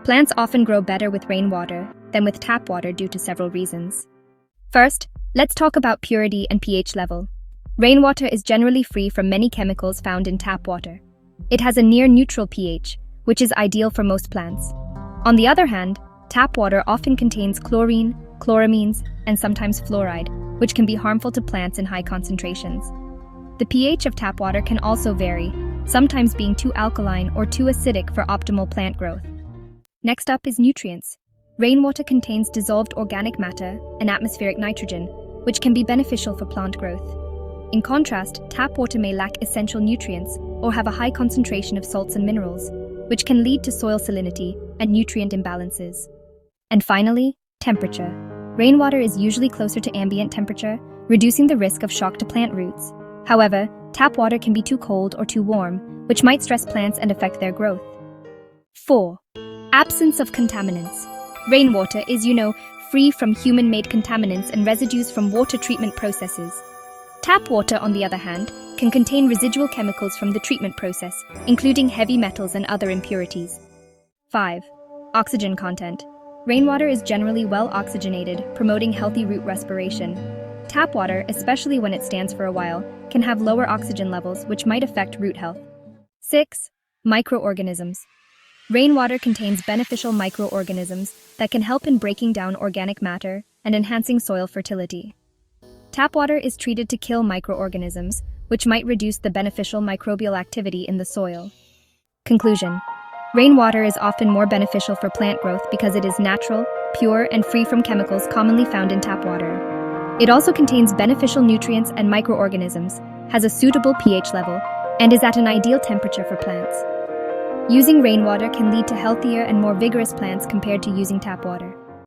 Plants often grow better with rainwater than with tap water due to several reasons. First, let's talk about purity and pH level. Rainwater is generally free from many chemicals found in tap water. It has a near-neutral pH, which is ideal for most plants. On the other hand, tap water often contains chlorine, chloramines, and sometimes fluoride, which can be harmful to plants in high concentrations. The pH of tap water can also vary, sometimes being too alkaline or too acidic for optimal plant growth. Next up is nutrients. Rainwater contains dissolved organic matter and atmospheric nitrogen, which can be beneficial for plant growth. In contrast, tap water may lack essential nutrients or have a high concentration of salts and minerals, which can lead to soil salinity and nutrient imbalances. And finally, temperature. Rainwater is usually closer to ambient temperature, reducing the risk of shock to plant roots. However, tap water can be too cold or too warm, which might stress plants and affect their growth. 4. Absence of contaminants. Rainwater is, free from human-made contaminants and residues from water treatment processes. Tap water, on the other hand, can contain residual chemicals from the treatment process, including heavy metals and other impurities. 5. Oxygen content. Rainwater is generally well oxygenated, promoting healthy root respiration. Tap water, especially when it stands for a while, can have lower oxygen levels, which might affect root health. 6. Microorganisms. Rainwater contains beneficial microorganisms that can help in breaking down organic matter and enhancing soil fertility. Tap water is treated to kill microorganisms, which might reduce the beneficial microbial activity in the soil. Conclusion. Rainwater is often more beneficial for plant growth because it is natural, pure, and free from chemicals commonly found in tap water. It also contains beneficial nutrients and microorganisms, has a suitable pH level, and is at an ideal temperature for plants. Using rainwater can lead to healthier and more vigorous plants compared to using tap water.